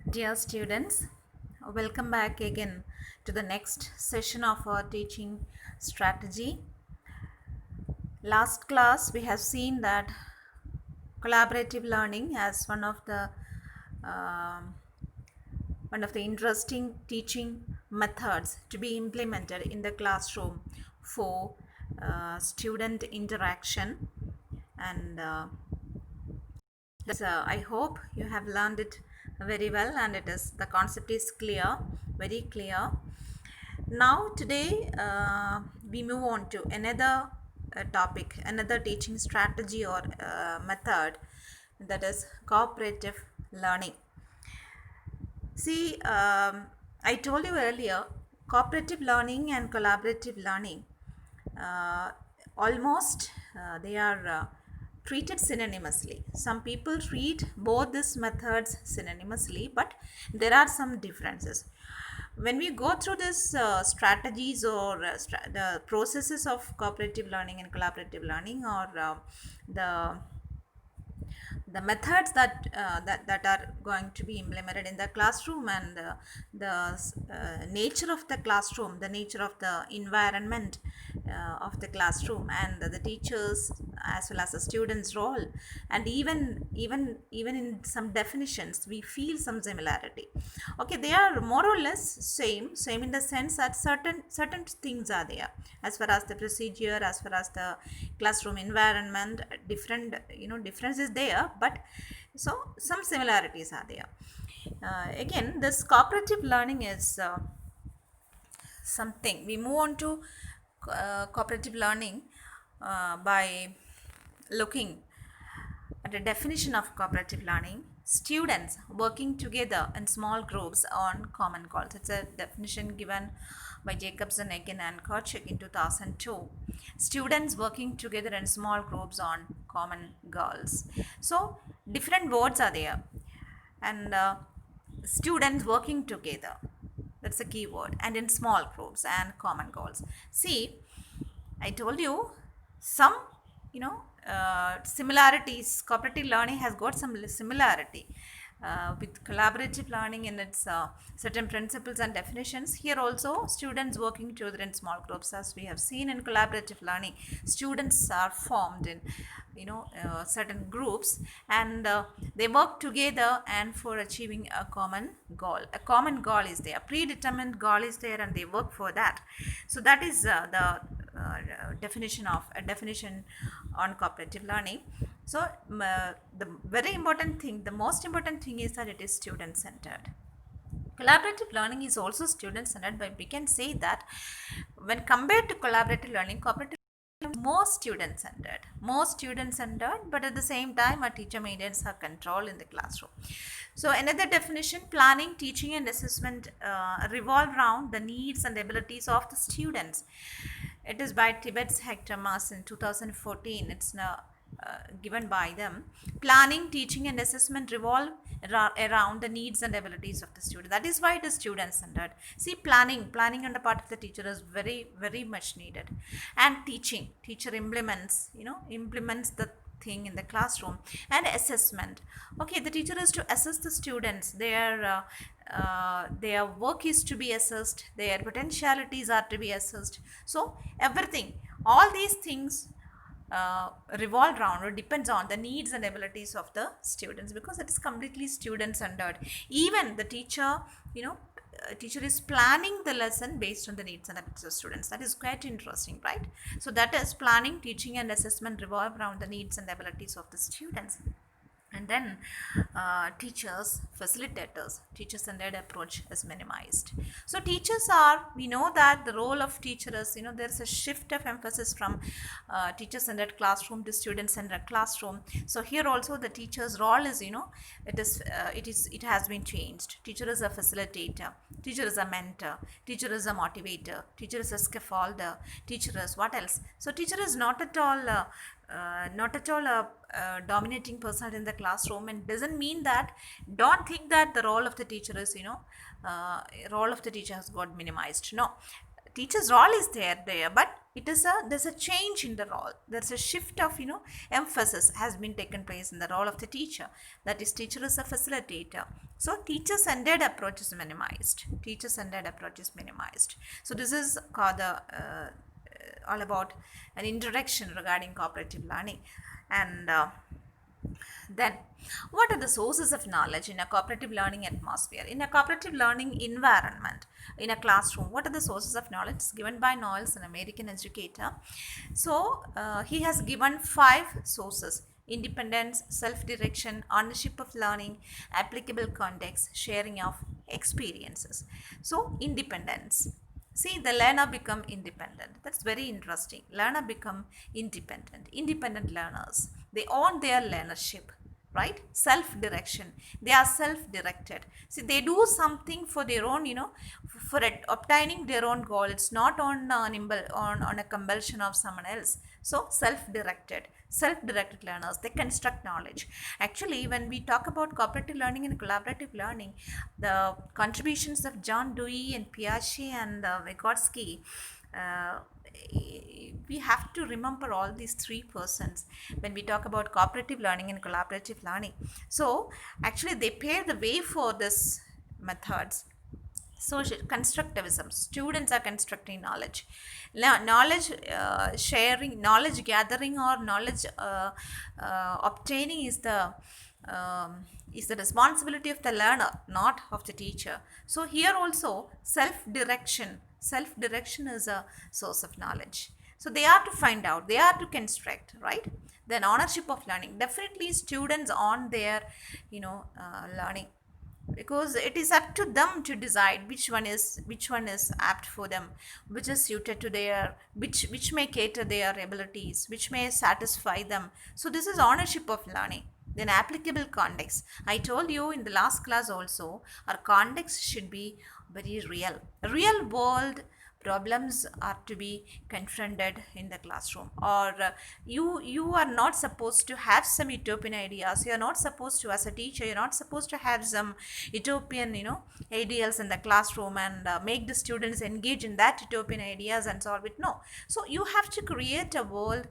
Dear students, welcome back again to the next session of our teaching strategy. Last class we have seen that collaborative learning as um one of the interesting teaching methods to be implemented in the classroom for student interaction and I hope you have learned it very well and the concept is clear, very clear. Now today we move on to another topic, another teaching strategy or method, that is cooperative learning. See, I told you earlier, cooperative learning and collaborative learning uh, almost they are treated synonymously. Some people treat both these methods synonymously, but there are some differences. When we go through this strategies or the processes of cooperative learning and collaborative learning, or the the methods that are going to be implemented in the classroom, and the nature of the classroom, the nature of the environment of the classroom, and the teachers as well as the students role, and even in some definitions we feel some similarity. Okay, they are more or less same in the sense that certain things are there as far as the procedure, as far as the classroom environment. Different, difference is there, but so some similarities are there. Again, this cooperative learning is something we move on to cooperative learning by looking at a definition of cooperative learning: students working together in small groups on common goals. It's a definition given by Jacobson, Ekin, and Kochik in 2002. Students working together in small groups on common goals. So, different words are there, and students working together. That's a key word, and in small groups and common goals. See, I told you some, similarities. Cooperative learning has got some similarity with collaborative learning in its certain principles and definitions. Here also, students working together in small groups, as we have seen in collaborative learning. Students are formed in, certain groups, and they work together and for achieving a common goal. A common goal is there, predetermined goal is there, and they work for that. So that is the definition on cooperative learning. So the very important thing, the most important thing is that it is student centered. Collaborative learning is also student centered, but we can say that when compared to collaborative learning, cooperative more student centered, but at the same time a teacher maintains her control in the classroom. So another definition: planning, teaching and assessment revolve around the needs and abilities of the students. It is by Tibet's Hector Mas in 2014. It's now given by them. Planning, teaching and assessment revolve around the needs and abilities of the student. That is why it is student centered. See, planning on the part of the teacher is very much needed, and teacher implements the thing in the classroom. And assessment, okay, the teacher is to assess the students, their work is to be assessed, their potentialities are to be assessed. So everything, all these things revolve around or depends on the needs and abilities of the students, because it is completely student centered. Even the teacher is planning the lesson based on the needs and abilities of students. That is quite interesting, right? So that is planning, teaching and assessment revolve around the needs and abilities of the students. And then teachers, facilitators, teacher-centered approach is minimized. So teachers are, we know that the role of teacher is, there's a shift of emphasis from teacher-centered classroom to student-centered classroom. So here also the teacher's role is, it has been changed. Teacher is a facilitator, teacher is a mentor, teacher is a motivator, teacher is a scaffolder, teacher is what else? So teacher is not at all a dominating person in the classroom, and doesn't mean that, don't think that the role of the teacher is, role of the teacher has got minimized. No, teacher's role is there, but it is a there's a change in the role. There's a shift of emphasis has been taken place in the role of the teacher. That is, teacher is a facilitator. So teacher-centered approach is minimized. Teacher-centered approach is minimized. So this is called the all about an introduction regarding cooperative learning. And then, what are the sources of knowledge in a cooperative learning atmosphere? In a cooperative learning environment, in a classroom, what are the sources of knowledge? It's given by Knowles, an American educator. So, he has given 5 sources: independence, self-direction, ownership of learning, applicable context, sharing of experiences. So, independence. See, the learner become independent. That's very interesting. Learner become independent. Independent learners. They own their learnership, right? Self-direction. They are self-directed. See, they do something for their own, for obtaining their own goal. It's not on on a compulsion of someone else. So, self-directed learners, they construct knowledge. Actually, when we talk about cooperative learning and collaborative learning, the contributions of John Dewey and Piaget and Vygotsky, uh, we have to remember all these 3 persons when we talk about cooperative learning and collaborative learning. So actually they pave the way for this methods. Social constructivism, students are constructing knowledge. Knowledge sharing, knowledge gathering, or knowledge obtaining is the responsibility of the learner, not of the teacher. So here also self-direction is a source of knowledge. So they are to find out, they are to construct, right? Then ownership of learning, definitely students own their learning, because it is up to them to decide which one is apt for them, which is suited to their, which may cater their abilities, which may satisfy them. So this is ownership of learning. Then applicable context, I told you in the last class also, our context should be very real world problems are to be confronted in the classroom. Or you are not supposed to have some utopian ideas. You are not supposed to, as a teacher, you're not supposed to have some utopian ideals in the classroom and make the students engage in that utopian ideas and solve it. No. So you have to create a world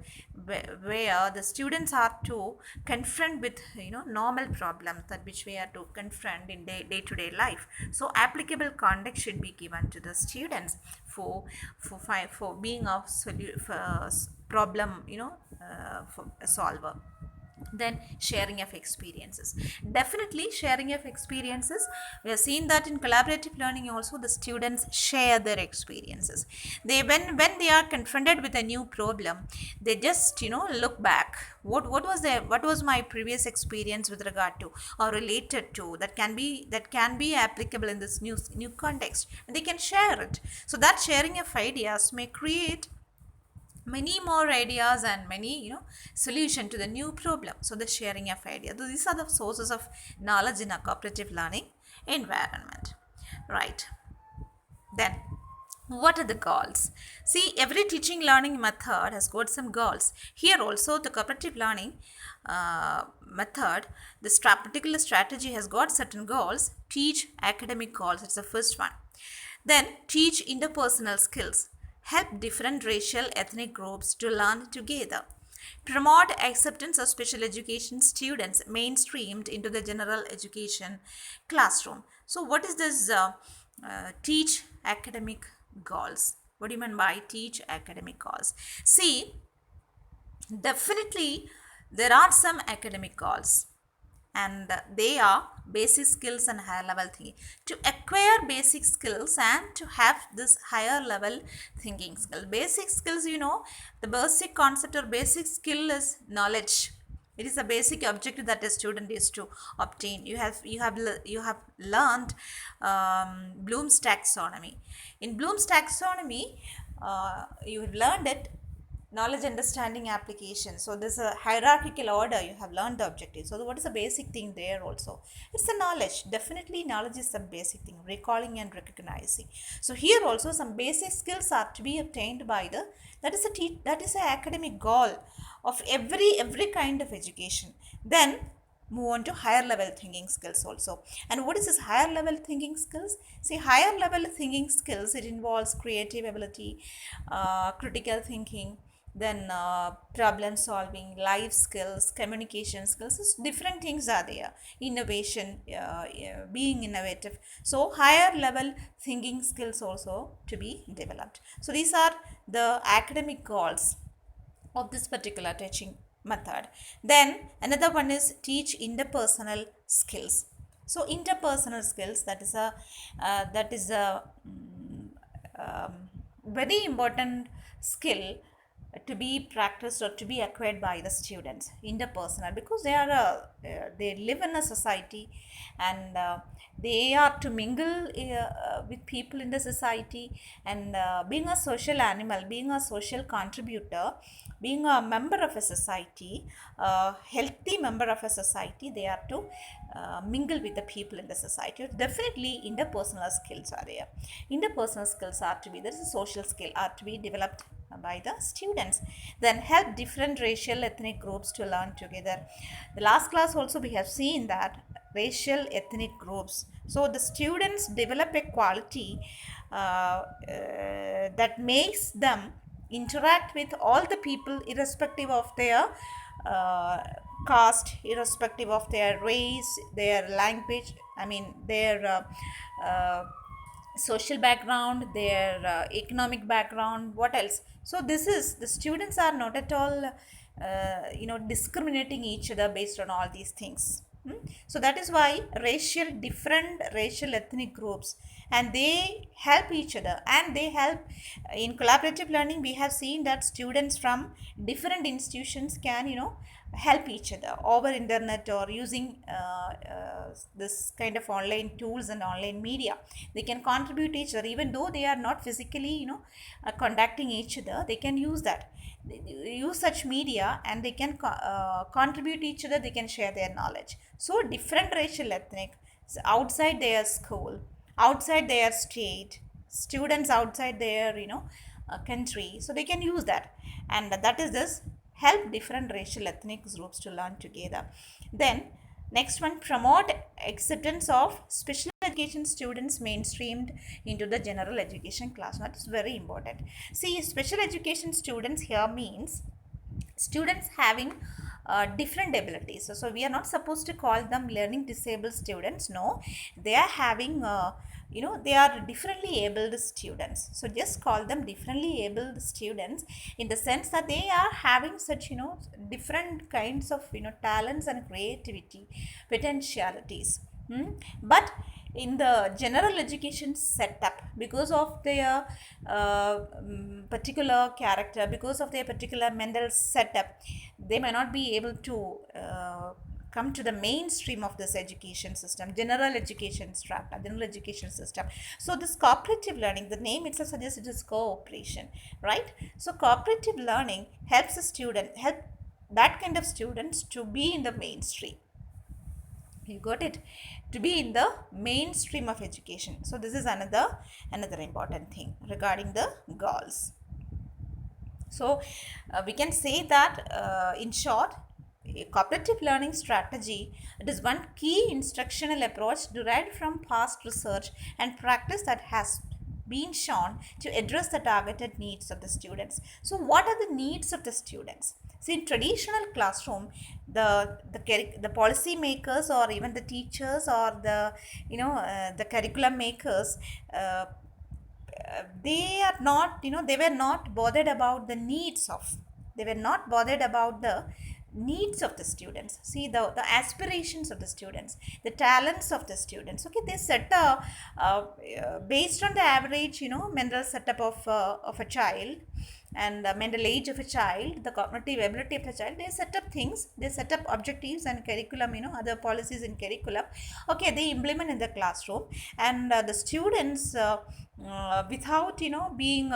where the students are to confront with normal problems that which we are to confront in day-to-day life. So applicable context should be given to the students for being a problem for a solver. Then sharing of experiences, definitely sharing of experiences. We have seen that in collaborative learning also the students share their experiences. They when they are confronted with a new problem, they just look back, what was my previous experience with regard to or related to that can be applicable in this new context, and they can share it. So that sharing of ideas may create many more ideas and many solution to the new problem. So the sharing of ideas, so these are the sources of knowledge in a cooperative learning environment, right? Then what are the goals? See, every teaching learning method has got some goals. Here also the cooperative learning method, this particular strategy has got certain goals. Teach academic goals, it's the first one. Then teach interpersonal skills, help different racial ethnic groups to learn together. Promote acceptance of special education students mainstreamed into the general education classroom. So what is this teach academic goals? What do you mean by teach academic goals? See, definitely there are some academic goals, and they are basic skills and higher level thinking. To acquire basic skills and to have this higher level thinking skill. Basic skills, the basic concept or basic skill is knowledge. It is a basic objective that a student is to obtain. You have learned Bloom's taxonomy. In Bloom's taxonomy, you have learned it. Knowledge, understanding, application. So there's a hierarchical order. You have learned the objective. So what is the basic thing there also? It's the knowledge. Definitely knowledge is some basic thing. Recalling and recognizing. So here also some basic skills are to be obtained by that is an academic goal of every kind of education. Then move on to higher level thinking skills also. And what is this higher level thinking skills? See, higher level thinking skills, it involves creative ability, critical thinking, then problem solving, life skills, communication skills. Different things are there. Innovation, being innovative. So higher level thinking skills also to be developed. So these are the academic goals of this particular teaching method. Then another one is teach interpersonal skills. So interpersonal skills, that is a um, very important skill to be practiced or to be acquired by the students. Interpersonal, because they live in a society, and they are to mingle with people in the society, and being a social animal, being a social contributor, being a member of a society, a healthy member of a society, they are to mingle with the people in the society. Definitely interpersonal skills are there. Interpersonal skills are to be, there is a social skill are to be developed by the students. Then help different racial ethnic groups to learn together. The last class also we have seen that racial ethnic groups, so the students develop a quality that makes them interact with all the people irrespective of their uh, caste, irrespective of their race, their language, I mean their social background, their economic background, what else. So this is, the students are not at all discriminating each other based on all these things. So that is why different racial ethnic groups, and they help each other, and they help in collaborative learning. We have seen that students from different institutions can help each other over internet or using this kind of online tools and online media. They can contribute each other even though they are not physically contacting each other. They can use that, use such media, and they can contribute each other, they can share their knowledge. So different racial ethnic, outside their school, outside their state, students outside their country, so they can use that. And that is this, help different racial ethnic groups to learn together. Then next one, promote acceptance of special education students mainstreamed into the general education class. That is very important. See, special education students here means students having different abilities. So we are not supposed to call them learning disabled students. No, they are having they are differently abled students. So just call them differently abled students, in the sense that they are having such different kinds of talents and creativity, potentialities. But in the general education setup, because of their particular character, because of their particular mental setup, they may not be able to come to the mainstream of this education system, general education strata, general education system. So this cooperative learning, the name itself suggests it is cooperation, right? So cooperative learning helps a student, help that kind of students to be in the mainstream. You got it? To be in the mainstream of education. So this is another important thing regarding the goals. So we can say that in short, a cooperative learning strategy, it is one key instructional approach derived from past research and practice that has been shown to address the targeted needs of the students. So what are the needs of the students? See, in traditional classroom, the policy makers, or even the teachers, or the curriculum makers, they are not, they were not bothered about the needs of, they were not bothered about the needs of the students. See, the aspirations of the students, the talents of the students. Okay, they set based on the average mental setup of a child, and the mental age of a child, the cognitive ability of a child, they set up things, they set up objectives and curriculum, other policies in curriculum. Okay, they implement in the classroom, and the students without being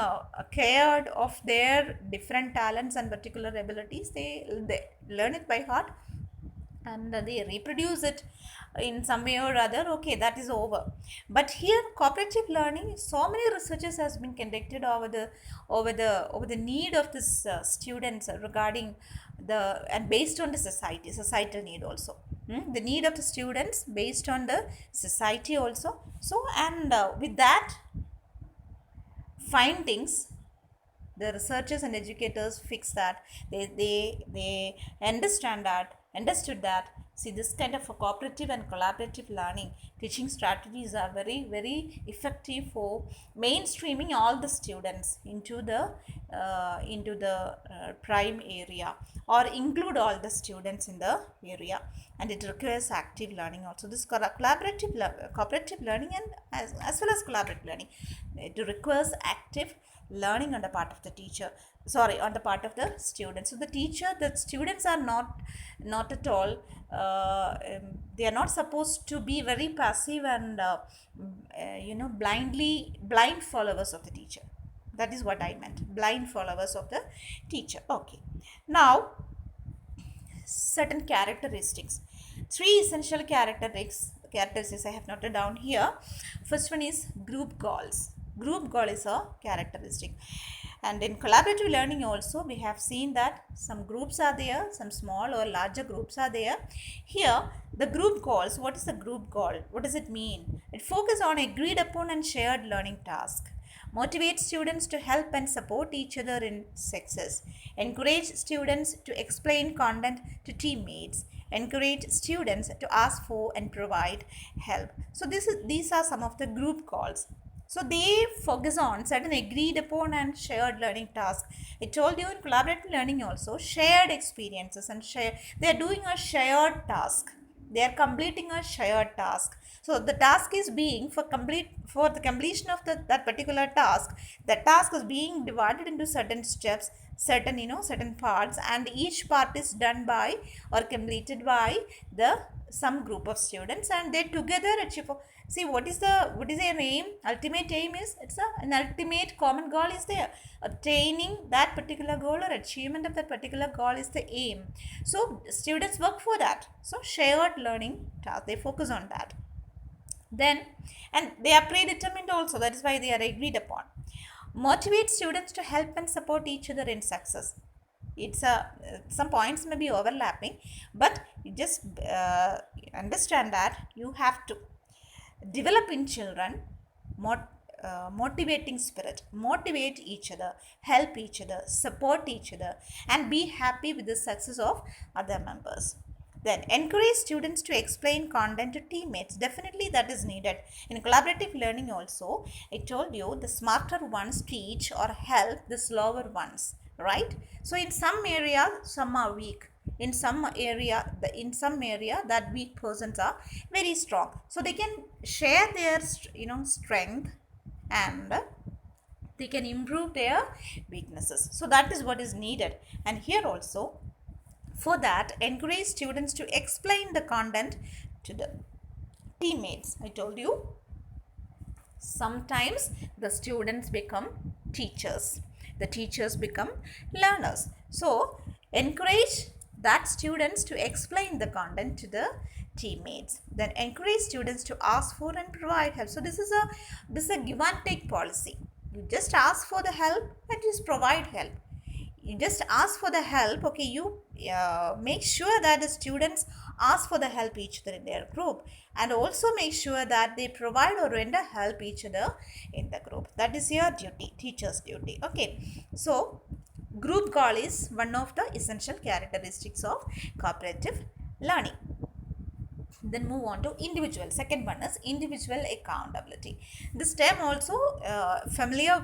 cared of their different talents and particular abilities, they learn it by heart, and they reproduce it in some way or other. Okay, that is over. But here, cooperative learning, so many researches has been conducted over the need of this students regarding the, and based on the societal need also. the need of the students based on the society also. So, and with that findings, the researchers and educators fix that, they understood that, see, this kind of a cooperative and collaborative learning teaching strategies are very very effective for mainstreaming all the students into the prime area, or include all the students in the area. And it requires active learning also. This cooperative learning, and as well as collaborative learning, it requires active learning on the part of the teacher, on the part of the students. So the students are not at all, they are not supposed to be very passive and blind followers of the teacher. That is what I meant, blind followers of the teacher. Okay, now certain characteristics, three essential characteristics I have noted down here. First one is group goals. Group goal is a characteristic. And in collaborative learning also, we have seen that some groups are there, some small or larger groups are there. Here, the group goals, what is the group goal? What does it mean? It focuses on agreed upon and shared learning task. Motivate students to help and support each other in success. Encourage students to explain content to teammates. Encourage students to ask for and provide help. So these are some of the group goals. So they focus on certain agreed upon and shared learning tasks. I told you in collaborative learning also, shared experiences and they are doing a shared task. They are completing a shared task. So the task is being for the completion of that particular task. The task is being divided into certain steps, certain parts, and each part is done by or completed by some group of students, and they together achieve. See, what is their aim? Ultimate aim is, an ultimate common goal is there. Attaining that particular goal or achievement of that particular goal is the aim. So students work for that. So shared learning task, they focus on that. Then, and they are predetermined also, that is why they are agreed upon. Motivate students to help and support each other in success. It's some points may be overlapping, but you just understand that you have to develop in children motivating spirit, motivate each other, help each other, support each other, and be happy with the success of other members. Then encourage students to explain content to teammates. Definitely that is needed. In collaborative learning also, I told you the smarter ones teach or help the slower ones, right? So in some area, some are weak. In some area that weak persons are very strong. So they can share their strength, and they can improve their weaknesses. So that is what is needed. And here also, for that, encourage students to explain the content to the teammates. I told you, sometimes the students become teachers, the teachers become learners. So encourage that students to explain the content to the teammates. Then encourage students to ask for and provide help. So this is a give and take policy. You just ask for the help and just provide help. You just ask for the help, okay, you make sure that the students ask for the help each other in their group, and also make sure that they provide or render help each other in the group. That is your duty, teacher's duty. Okay, so group goal is one of the essential characteristics of cooperative learning. Then move on to individual. Second one is individual accountability. This term also familiar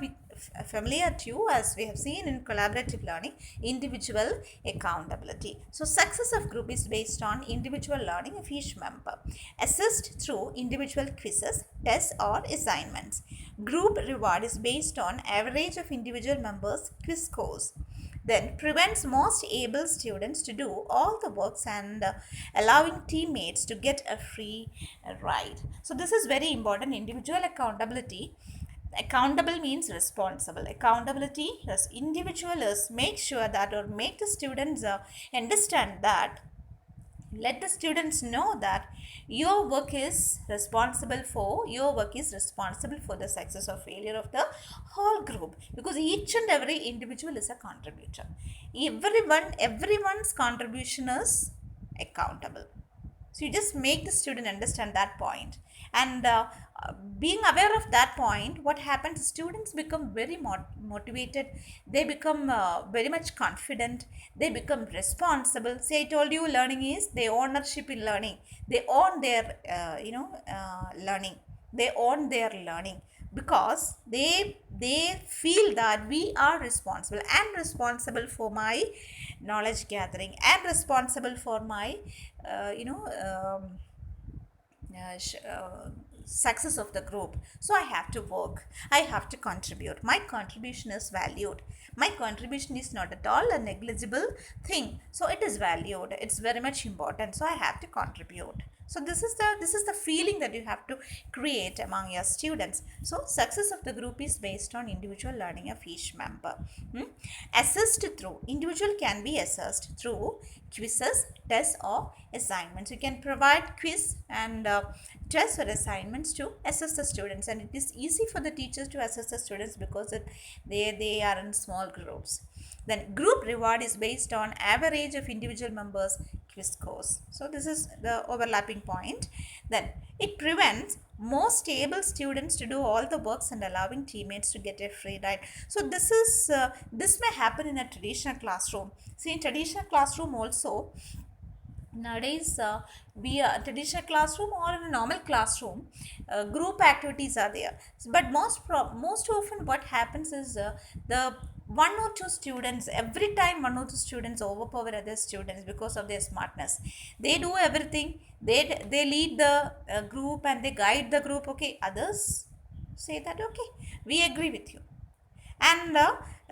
to you, as we have seen in collaborative learning, individual accountability. So success of group is based on individual learning of each member, assessed through individual quizzes, tests or assignments. Group reward is based on average of individual members' quiz scores. Then prevents most able students to do all the works and allowing teammates to get a free ride. So this is very important. Individual accountability. Accountable means responsible. Accountability as individual is make sure that, or make the students understand that, let the students know that your work is responsible for the success or failure of the whole group, because each and every individual is a contributor. Everyone's contribution is accountable. So you just make the student understand that point. And being aware of that point, what happens, students become very motivated, they become very much confident, they become responsible. See, I told you learning is the ownership in learning. They own their learning, they own their learning, because they feel that we are responsible. I'm responsible for my knowledge gathering, I'm responsible for my you know success of the group. So I have to work, I have to contribute, my contribution is valued, my contribution is not at all a negligible thing, so it is valued, it's very much important, so I have to contribute. So this is the feeling that you have to create among your students. So success of the group is based on individual learning of each member. Assessed through, individual can be assessed through quizzes, tests or assignments. You can provide quiz and tests or assignments to assess the students, and it is easy for the teachers to assess the students because they are in small groups. Then group reward is based on average of individual members quiz scores. So this is the overlapping point. Then it prevents more stable students to do all the works and allowing teammates to get a free ride. So this may happen in a traditional classroom. See, in traditional classroom also, nowadays we are traditional classroom or in a normal classroom, group activities are there, but most often what happens is the one or two students, every time one or two students overpower other students because of their smartness. They do everything, they lead the group and they guide the group. Okay, others say that okay, we agree with you, and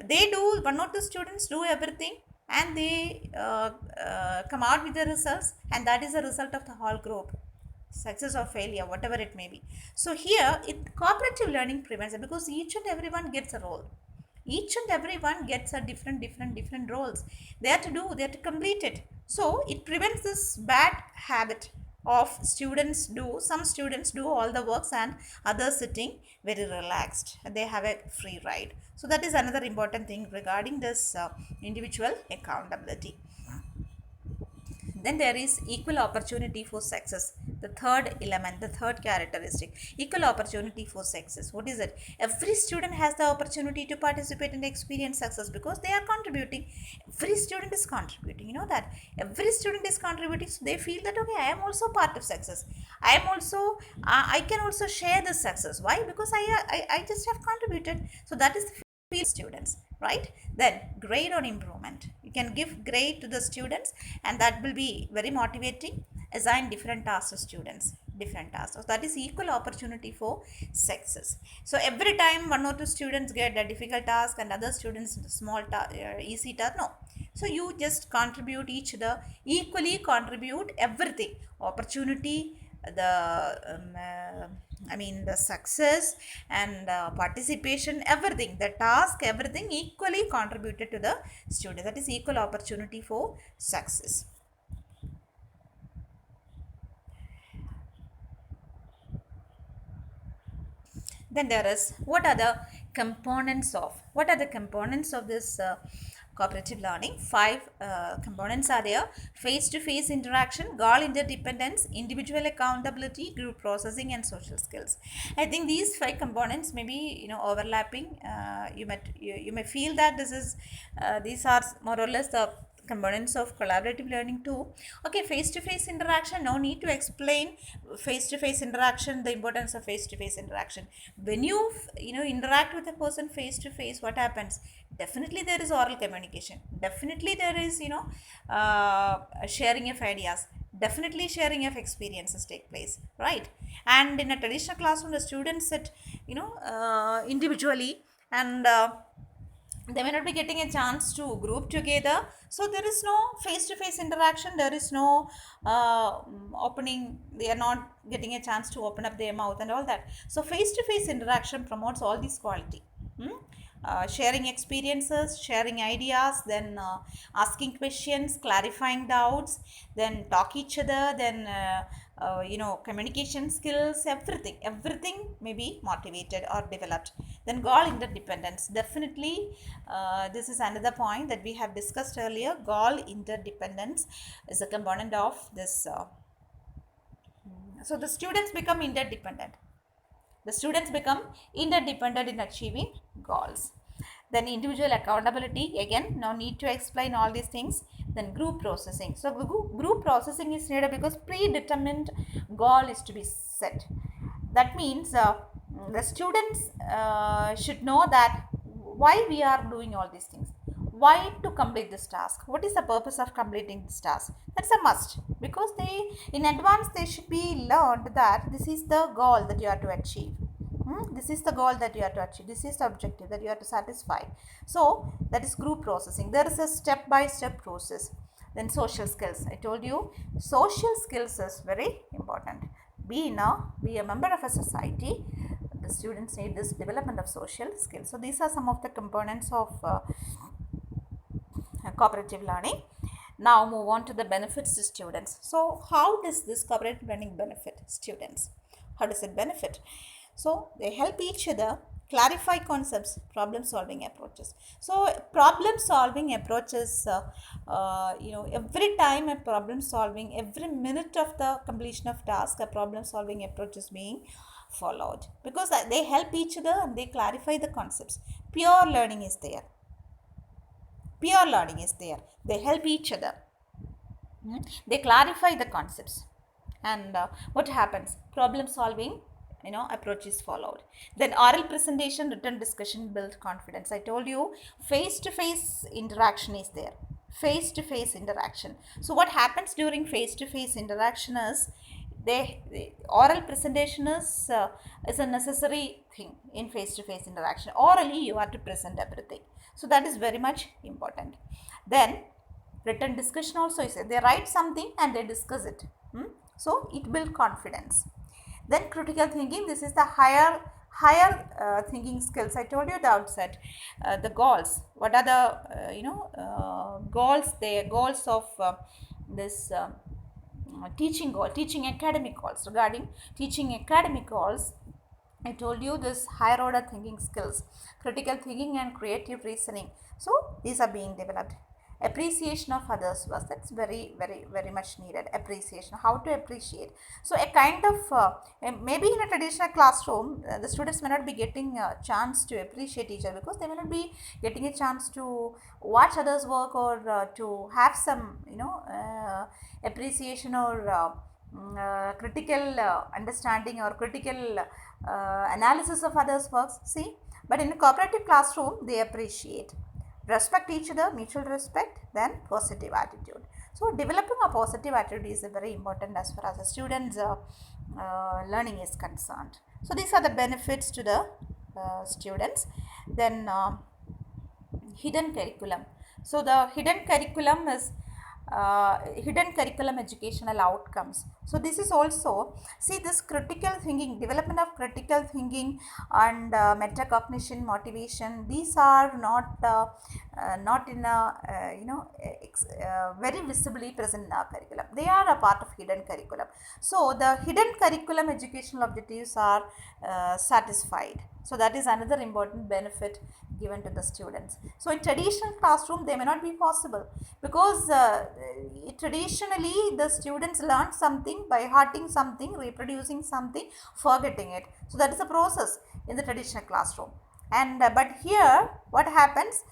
they do, one or two students do everything, and they come out with the results, and that is the result of the whole group, success or failure, whatever it may be. So here cooperative learning prevents it, because each and everyone gets a role, each and everyone gets a different roles, they have to do, they have to complete it. So it prevents this bad habit of some students do all the works and others sitting very relaxed, they have a free ride. So that is another important thing regarding this individual accountability. Then there is equal opportunity for success, the third element, the third characteristic, equal opportunity for success. What is it? Every student has the opportunity to participate and experience success because they are contributing. Every student is contributing, you know that every student is contributing, so they feel that okay, I am also part of success, I am also I can also share this success. Why? Because I just have contributed. So that is the feel students, right? Then grade on improvement, you can give grade to the students, and that will be very motivating. Assign different tasks to students, different tasks, so that is equal opportunity for success. So every time one or two students get a difficult task and other students easy task, no. So you just contribute each other, equally contribute everything, opportunity, the the success and participation, everything, the task, everything equally contributed to the student. That is equal opportunity for success. Then there is, what are the components of this cooperative learning? Five components are there: face to face interaction, goal interdependence, individual accountability, group processing and social skills. I think these five components may be overlapping. You may feel that these are more or less the components of collaborative learning too. Okay, face to face interaction, no need to explain face to face interaction, the importance of face to face interaction. When you interact with a person face to face, what happens? Definitely there is oral communication, definitely there is sharing of ideas, definitely sharing of experiences take place, right? And in a traditional classroom, the students sit individually, and they may not be getting a chance to group together, so there is no face to face interaction, there is no opening, they are not getting a chance to open up their mouth and all that. So face to face interaction promotes all these quality. Sharing experiences, sharing ideas, then asking questions, clarifying doubts, then talk each other, then communication skills, everything may be motivated or developed. Then goal interdependence, definitely this is another point that we have discussed earlier. Goal interdependence is a component of this So the students become interdependent. The students become interdependent in achieving goals. Then individual accountability, again, no need to explain all these things. Then group processing. So group processing is needed because predetermined goal is to be set. That means the students should know that why we are doing all these things, why to complete this task, what is the purpose of completing this task. That's a must, because they in advance they should be learned that this is the goal that you have to achieve. This is the goal that you have to achieve, this is the objective that you have to satisfy. So that is group processing. There is a step by step process. Then social skills, I told you social skills is very important. Be a member of a society, the students need this development of social skills. So these are some of the components of cooperative learning. Now move on to the benefits to students. So how does this cooperative learning benefit students? How does it benefit? So they help each other clarify concepts, problem solving approaches. So problem solving approaches, every time a problem solving, every minute of the completion of task, a problem solving approach is being followed, because they help each other and they clarify the concepts. Pure learning is there. Pure learning is there. They help each other. They clarify the concepts. And what happens? Problem solving approach is followed. Then oral presentation, written discussion build confidence. I told you face to face interaction is there. Face to face interaction. So what happens during face to face interaction is the oral presentation is a necessary thing in face to face interaction. Orally you have to present everything. So that is very much important. Then written discussion also is there. They write something and they discuss it. So it builds confidence. Then critical thinking, this is the higher thinking skills. I told you at the outset, the goals. What are the goals? The goals of this teaching goal, teaching academic goals. Regarding teaching academic goals, I told you this higher order thinking skills, critical thinking and creative reasoning. So these are being developed. Appreciation of others' work, that's very much needed. Appreciation, how to appreciate. So a kind of maybe in a traditional classroom the students may not be getting a chance to appreciate each other, because they may not be getting a chance to watch others work, or to have some appreciation, or critical understanding, or critical analysis of others' works. See, but in a cooperative classroom they appreciate, respect each other, mutual respect, then positive attitude. So developing a positive attitude is very important as far as the students learning is concerned. So these are the benefits to the students. Then hidden curriculum. So the hidden curriculum is hidden curriculum educational outcomes. So this is also, see, this critical thinking, development of critical thinking and metacognition, motivation, these are not in a very visibly present in our curriculum. They are a part of hidden curriculum. So the hidden curriculum educational objectives are satisfied. So that is another important benefit given to the students. So in traditional classroom they may not be possible, because traditionally the students learn something by hearting something, reproducing something, forgetting it. So that is a process in the traditional classroom. And but here what happens,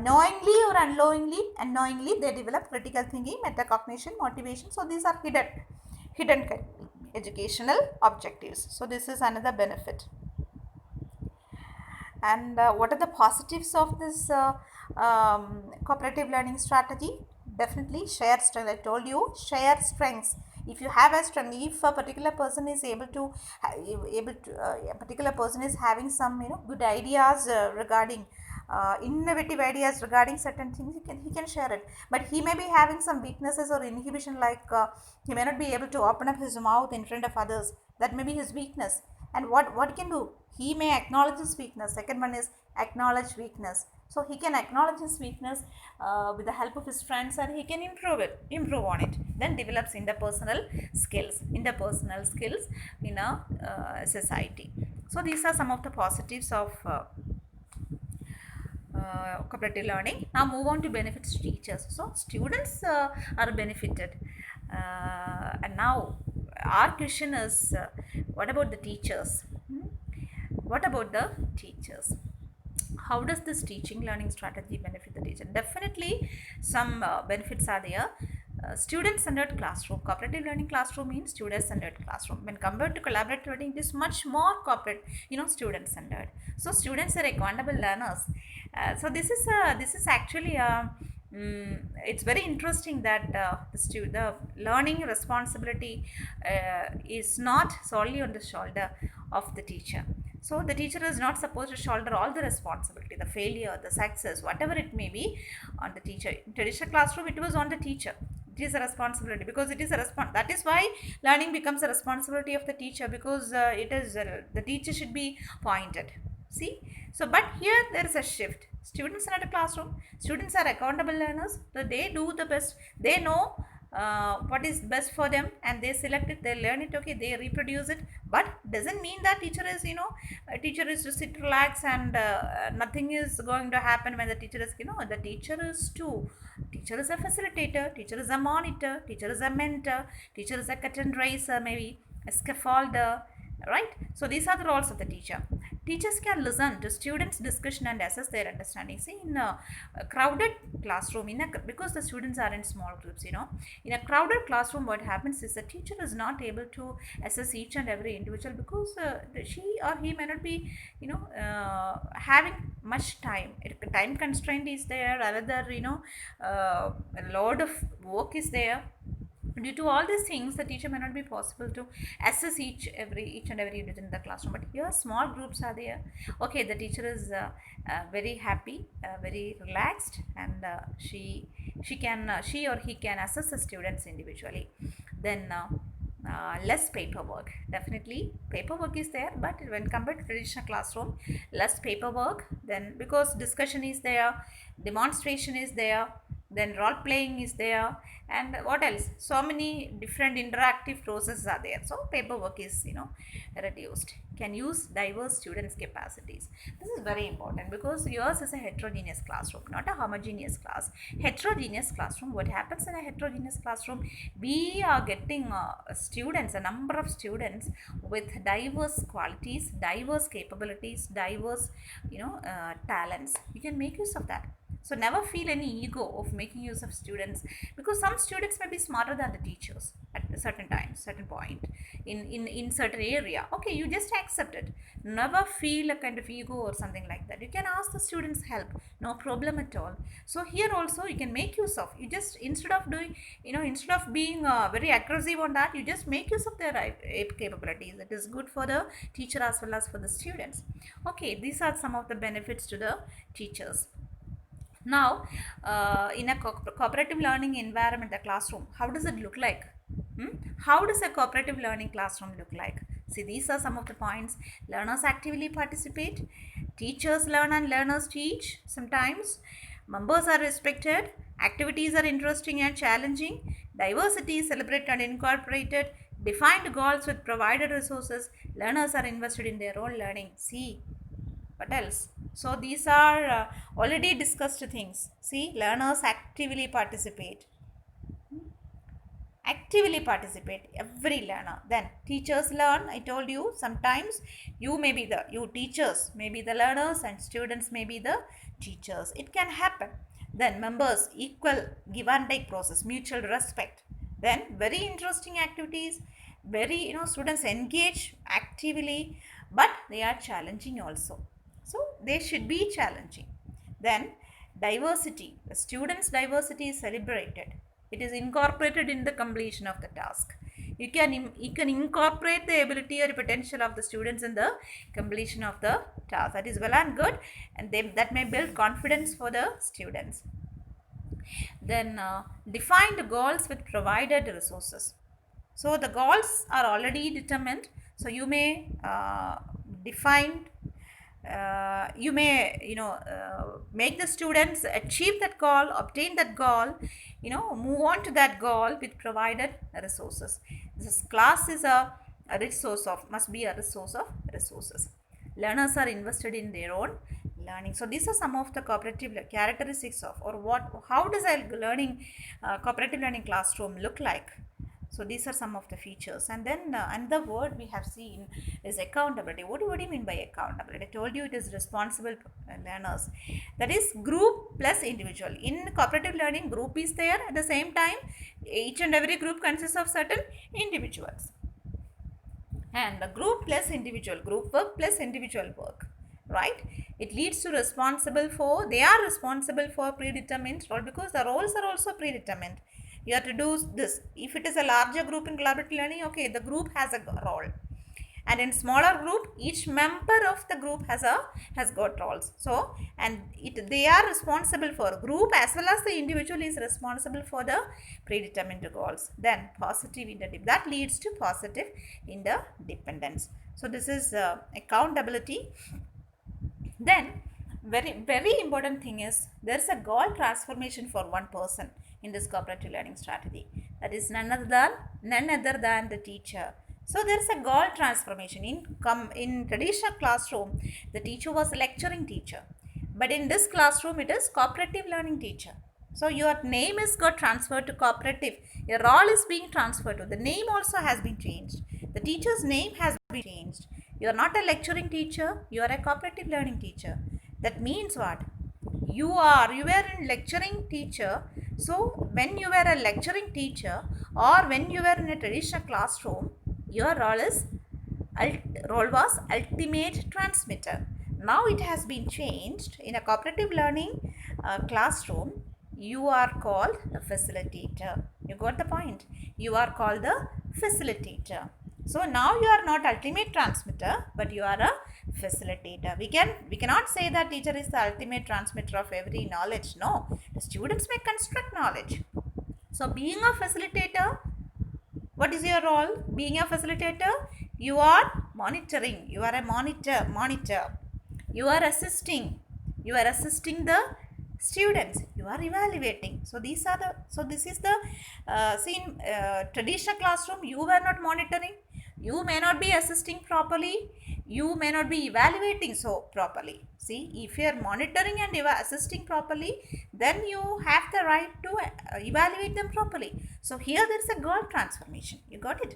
knowingly or unknowingly they develop critical thinking, metacognition, motivation. So these are hidden educational objectives. So this is another benefit. And what are the positives of this cooperative learning strategy? Definitely share strength. I told you, share strengths. If you have a strength, if a particular person is a particular person is having some good ideas regarding innovative ideas regarding certain things, he can share it. But he may be having some weaknesses or inhibition, like he may not be able to open up his mouth in front of others. That may be his weakness. And what he can do, he may acknowledge his weakness. Second one is acknowledge weakness. So he can acknowledge his weakness with the help of his friends, and he can improve on it. Then develops interpersonal skills in a society. So these are some of the positives of cooperative learning. Now move on to benefits to teachers. So students are benefited, and now our question is, what about the teachers? What about the teachers? How does this teaching learning strategy benefit the teacher? Definitely some benefits are there. Student centered classroom. Cooperative learning classroom means student centered classroom. When compared to collaborative learning, it is much more corporate, student centered. So students are accountable learners. So this is actually it's very interesting that the learning responsibility is not solely on the shoulder of the teacher. So the teacher is not supposed to shoulder all the responsibility, the failure, the success, whatever it may be, on the teacher. In traditional classroom, it was on the teacher. It is a responsibility because it is a that is why learning becomes a responsibility of the teacher, because it is the teacher should be pointed. See, so but here there is a shift. Students are at a classroom. Students are accountable learners. So they do the best. They know what is best for them, and they select it, they learn it, okay, they reproduce it. But doesn't mean that teacher is, a teacher is to sit relax and nothing is going to happen when the teacher is, the teacher is too. Teacher is a facilitator, teacher is a monitor, teacher is a mentor, teacher is a curtain raiser, maybe a scaffolder, right? So these are the roles of the teacher. Teachers can listen to students discussion and assess their understanding. See, in a crowded classroom, because the students are in small groups, in a crowded classroom, what happens is the teacher is not able to assess each and every individual, because she or he may not be, having much time. Time constraint is there, another, a lot of work is there. Due to all these things, the teacher may not be possible to assess each and every unit in the classroom. But here small groups are there. Okay, the teacher is very happy, very relaxed, and she or he can assess the students individually. Then less paperwork. Definitely paperwork is there, but when compared to traditional classroom, less paperwork. Then because discussion is there, demonstration is there, then role playing is there, and what else, so many different interactive processes are there. So paperwork is, reduced. Can use diverse students capacities. This is very important, because yours is a heterogeneous classroom, not a homogeneous class. Heterogeneous classroom, what happens in a heterogeneous classroom, we are getting students, a number of students with diverse qualities, diverse capabilities, diverse, talents. You can make use of that. So never feel any ego of making use of students, because some students may be smarter than the teachers at a certain time, certain point, in certain area. Okay, you just accept it. Never feel a kind of ego or something like that. You can ask the students help, no problem at all. So here also you can make use of. You just, instead of doing, instead of being very aggressive on that, you just make use of their capabilities. It is good for the teacher as well as for the students. Okay, these are some of the benefits to the teachers. Now, in a cooperative learning environment, the classroom, how does it look like? How does a cooperative learning classroom look like? See, these are some of the points. Learners actively participate. Teachers learn and learners teach sometimes. Members are respected. Activities are interesting and challenging. Diversity is celebrated and incorporated. Defined goals with provided resources. Learners are invested in their own learning. See, what else? So these are already discussed things. See, learners actively participate. Every learner. Then teachers learn. I told you, sometimes you teachers may be the learners and students may be the teachers. It can happen. Then members, equal give and take process, mutual respect. Then very interesting activities, very, students engage actively, but they are challenging also. So they should be challenging. Then diversity. The students' diversity is celebrated. It is incorporated in the completion of the task. You can incorporate the ability or potential of the students in the completion of the task. That is well and good, and that may build confidence for the students. Then defined goals with provided resources. So the goals are already determined. So you may define you may make the students achieve that goal, obtain that goal, move on to that goal with provided resources. This class is must be a resource of resources. Learners are invested in their own learning. So these are some of the cooperative characteristics of, or how does a cooperative learning classroom look like. So these are some of the features. And then another word we have seen is accountability. What do you mean by accountability? I told you it is responsible learners. That is group plus individual. In cooperative learning, group is there. At the same time, each and every group consists of certain individuals. And the group plus individual, group work plus individual work, right? It leads to they are responsible for predetermined role, because the roles are also predetermined. You have to do this. If it is a larger group in collaborative learning, okay, the group has a role, and in smaller group, each member of the group has got roles. So, and they are responsible for group as well as the individual is responsible for the predetermined goals. Then positive interdependence, that leads to positive interdependence. So this is accountability. Then very important thing is there is a goal transformation for one person in this cooperative learning strategy. That is none other than the teacher. So there is a goal transformation. In traditional classroom, the teacher was a lecturing teacher, but in this classroom it is cooperative learning teacher. So your name is got transferred to cooperative. Your role is being transferred to. The name also has been changed. The teacher's name has been changed. You are not a lecturing teacher. You are a cooperative learning teacher. That means what? You were in lecturing teacher. So when you were a lecturing teacher or when you were in a traditional classroom, your role was ultimate transmitter. Now it has been changed. In a cooperative learning classroom, you are called the facilitator. You got the point? You are called the facilitator. So now you are not ultimate transmitter, but you are a facilitator. We cannot say that teacher is the ultimate transmitter of every knowledge. No, the students may construct knowledge. So being a facilitator, what is your role? Being a facilitator, you are monitoring. You are a monitor. You are assisting. You are assisting the students. You are evaluating. So this is the see in traditional classroom, you were not monitoring. You may not be assisting properly. You may not be evaluating so properly. See, if you are monitoring and assisting properly, then you have the right to evaluate them properly. So here there is a goal transformation. You got it?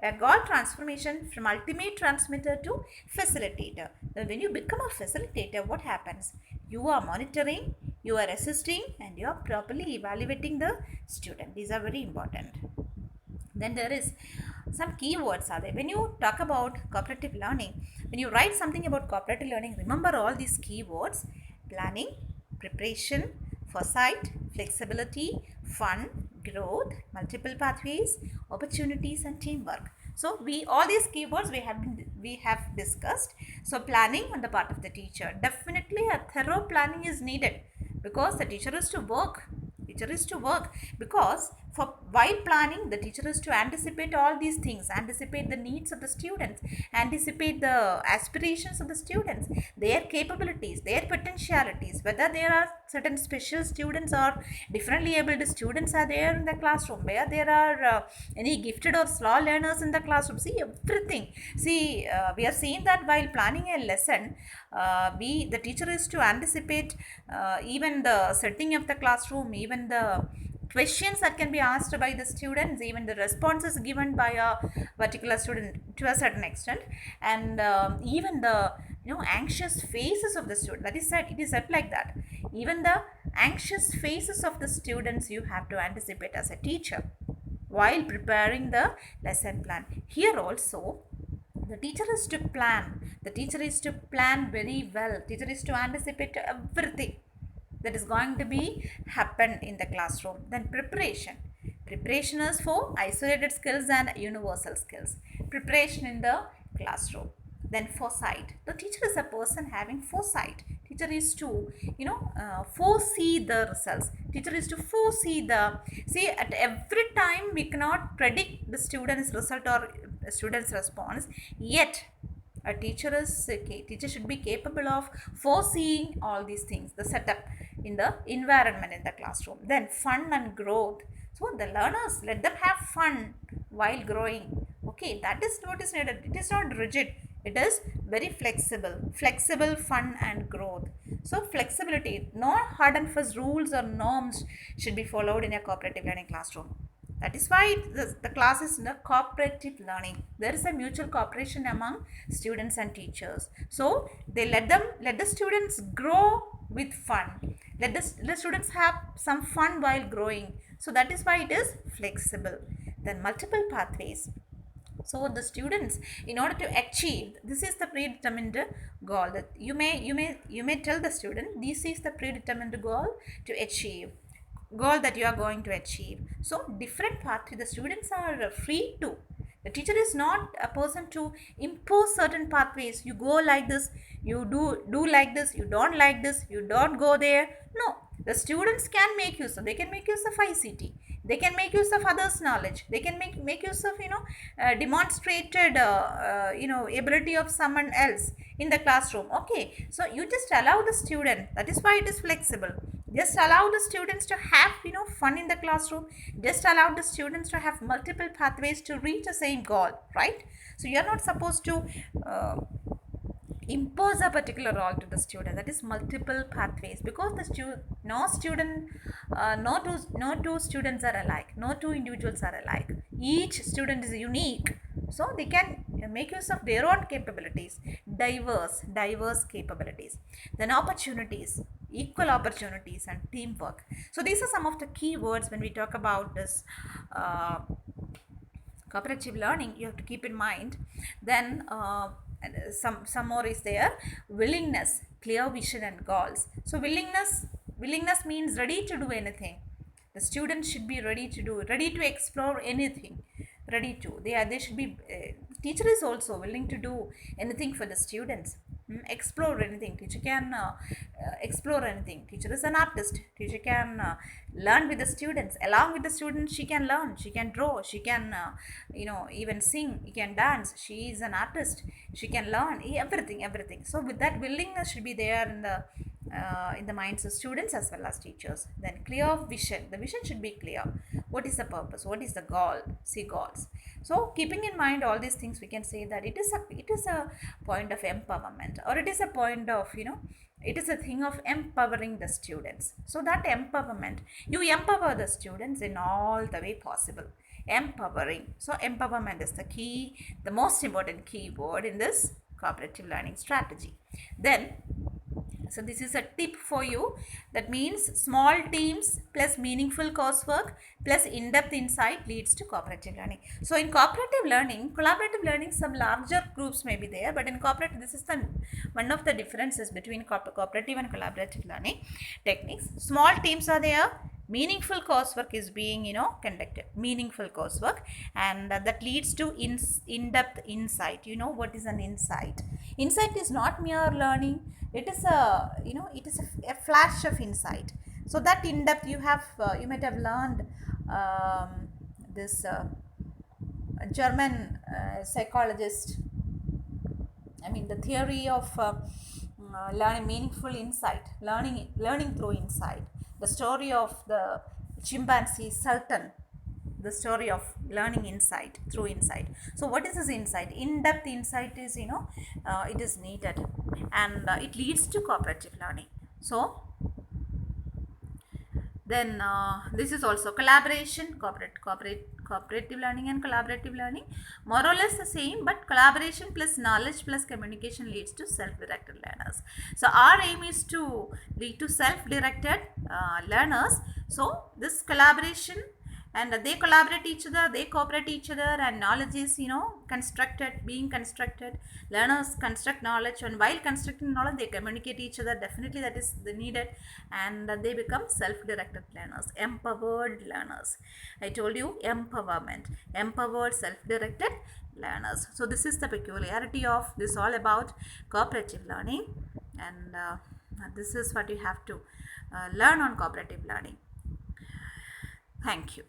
A goal transformation from ultimate transmitter to facilitator. Now, when you become a facilitator, what happens? You are monitoring, you are assisting, and you are properly evaluating the student. These are very important. Then there is some keywords are there. When you talk about cooperative learning, when you write something about cooperative learning, remember all these keywords: planning, preparation, foresight, flexibility, fun, growth, multiple pathways, opportunities, and teamwork. So all these keywords we have discussed. So planning on the part of the teacher, definitely a thorough planning is needed, because the teacher is to work. Because while planning, the teacher is to anticipate all these things, anticipate the needs of the students, anticipate the aspirations of the students, their capabilities, their potentialities, whether there are certain special students or differently abled students are there in the classroom, where there are any gifted or slow learners in the classroom. See, everything. See, we are seeing that while planning a lesson, the teacher is to anticipate even the setting of the classroom, even the questions that can be asked by the students, even the responses given by a particular student to a certain extent, and even the anxious faces of the student. That is said, it is said like that. Even the anxious faces of the students you have to anticipate as a teacher while preparing the lesson plan. Here also, the teacher is to plan. The teacher is to plan very well. Teacher is to anticipate everything that is going to be happen in the classroom. Then preparation. Preparation is for isolated skills and universal skills. Preparation in the classroom. Then foresight. The teacher is a person having foresight. Teacher is to foresee the results. Teacher is to foresee at every time we cannot predict the student's result or student's response, yet a teacher should be capable of foreseeing all these things, the setup in the environment in the classroom. Then fun and growth. So the learners, let them have fun while growing. Okay, that is what is needed. It is not rigid. It is very flexible, fun and growth. So flexibility, no hard and fast rules or norms should be followed in a cooperative learning classroom. That is why the class is the cooperative learning. There is a mutual cooperation among students and teachers. So they let the students grow with fun. Let the students have some fun while growing. So that is why it is flexible. Then multiple pathways. So the students, in order to achieve, this is the predetermined goal that you may tell the student, this is the predetermined goal to achieve, goal that you are going to achieve. So different pathways, the students are free to, the teacher is not a person to impose certain pathways. You go like this, you do like this, you don't like this, you don't go there. No, the students can make use of, they can make use of ICT, they can make use of others knowledge, they can make use of demonstrated ability of someone else in the classroom. Okay, so you just allow the student, that is why it is flexible. Just allow the students to have fun in the classroom. Just allow the students to have multiple pathways to reach the same goal, right? So you are not supposed to impose a particular role to the student. That is multiple pathways, because no two students are alike, no two individuals are alike, each student is unique. So they can make use of their own capabilities, diverse capabilities. Then opportunities, equal opportunities, and teamwork. So these are some of the key words when we talk about this cooperative learning. You have to keep in mind. Then some more is there. Willingness, clear vision, and goals. So willingness means ready to do anything. The students should be ready to explore anything, ready to, they should be, teacher is also willing to do anything for the students. Explore anything, teacher can explore anything. Teacher is an artist, teacher can learn with the students, along with the students she can learn, she can draw, she can even sing, she can dance, she is an artist, she can learn everything. So with that, willingness should be there in the minds of students as well as teachers. Then clear vision, the vision should be clear. What is the purpose, what is the goal? See, goals. So keeping in mind all these things, we can say that it is a point of empowerment, or it is a point of it is a thing of empowering the students. So that empowerment, you empower the students in all the way possible. Empowering. So empowerment is the key, the most important key word in this cooperative learning strategy. Then, so this is a tip for you. That means small teams plus meaningful coursework plus in-depth insight leads to cooperative learning. So in collaborative learning, some larger groups may be there, but in cooperative, this is one of the differences between cooperative and collaborative learning techniques. Small teams are there. Meaningful coursework is being conducted, meaningful coursework, and that leads to in-depth insight. What is an insight? Insight is not mere learning, it is a flash of insight. So that in-depth, you might have learned this German psychologist, the theory of learning, meaningful insight, learning through insight. The story of the chimpanzee Sultan, the story of learning insight through insight. So what is this insight? In-depth insight is it is needed, and it leads to cooperative learning. So then this is also collaboration, cooperative learning and collaborative learning, more or less the same, but collaboration plus knowledge plus communication leads to self-directed learners. So our aim is to lead to self-directed learners. So this collaboration, and they collaborate each other, they cooperate each other, and knowledge is being constructed. Learners construct knowledge, and while constructing knowledge, they communicate each other. Definitely that is the needed, and they become self-directed learners, empowered learners. I told you, empowered self-directed learners. So this is the peculiarity of this, all about cooperative learning, and this is what you have to learn on cooperative learning. Thank you.